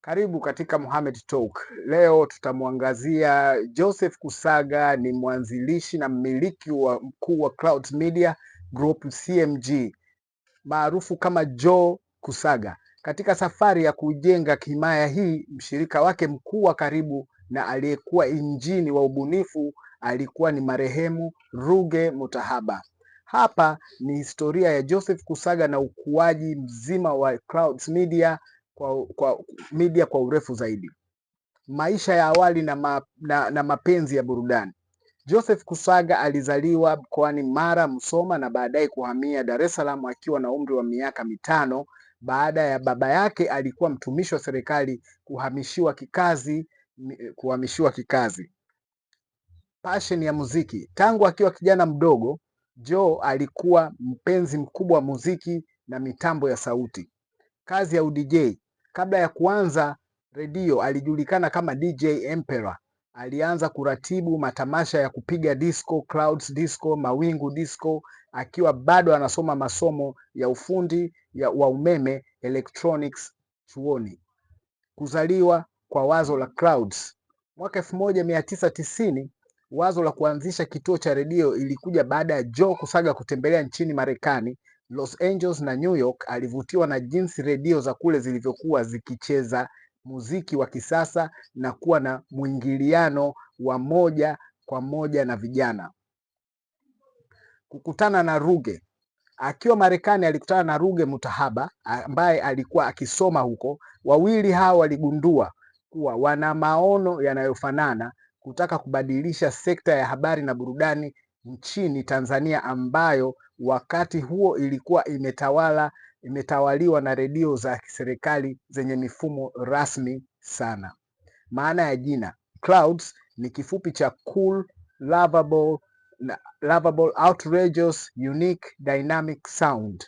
Karibu katika Mohamed Talk. Leo tutamwangazia Joseph Kusaga, ni mwanzilishi na mmiliki mkuu wa Clouds Media Group CMG, maarufu kama Joe Kusaga. Katika safari ya kujenga himaya hii, mshirika wake mkuu wa karibu na aliyekuwa injini wa ubunifu alikuwa ni marehemu Ruge Mutahaba. Hapa ni historia ya Joseph Kusaga na ukuaji mzima wa Clouds Media kwa urefu zaidi. Maisha ya awali na mapenzi ya burudani. Joseph Kusaga alizaliwa mkoani Mara, Musoma, na baadaye kuhamia Dar es Salaam akiwa na umri wa miaka mitano baada ya baba yake alikuwa mtumishi wa serikali kuhamishiwa kikazi. Passion ya muziki. Tangu akiwa kijana mdogo, Joe alikuwa mpenzi mkubwa wa muziki na mitambo ya sauti. Kazi ya udj. Kabla ya kuanza redio alijulikana kama DJ Emperor. Alianza kuratibu matamasha ya kupiga disco, Clouds Disco, Mawingu Disco, akiwa bado anasoma masomo ya ufundi wa umeme electronics chuoni. Kuzaliwa kwa wazo la Clouds. Mwaka 1990, wazo la kuanzisha kituo cha redio ilikuja baada ya Joe Kusaga kutembelea nchini Marekani, Los Angeles na New York. Alivutiwa na jinsi redio za kule zilivyokuwa zikicheza muziki wa kisasa na kuwa na mwingiliano wa moja kwa moja na vijana. Kukutana na Ruge. Akiwa Marekani alikutana na Ruge Mutahaba ambaye alikuwa akisoma huko. Wawili hao waligundua kuwa wana maono yanayofanana, kutaka kubadilisha sekta ya habari na burudani nchini Tanzania, ambayo wakati huo ilikuwa imetawaliwa na redio za serikali zenye mifumo rasmi sana. Maana ya jina Clouds ni kifupi cha cool, lovable, outrageous, unique, dynamic sound.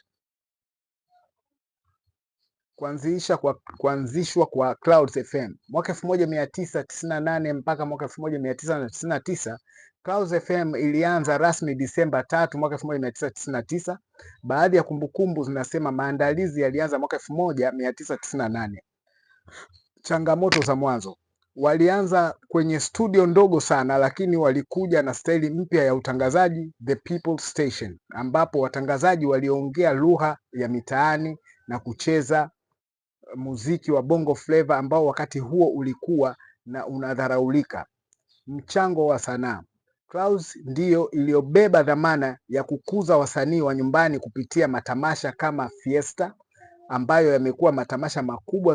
Kuanzishwa kwa Clouds FM mwaka 1998 mpaka mwaka 1999. Clouds FM ilianza rasmi Disemba 3 mwaka 1999. Baadhi ya kumbukumbu zinasema maandalizi yalianza mwaka 1998. Changamoto za mwanzo. Walianza kwenye studio ndogo sana, lakini walikuja na staili mpya ya utangazaji, The People Station, ambapo watangazaji waliongea lugha ya mitaani na kucheza muziki wa Bongo Flava ambao wakati huo ulikuwa na unadharaulika. Mchango wa sanaa. Clouds ndiyo iliyobeba dhamana ya kukuza wasanii wa nyumbani kupitia matamasha kama Fiesta, ambayo yamekuwa matamasha makubwa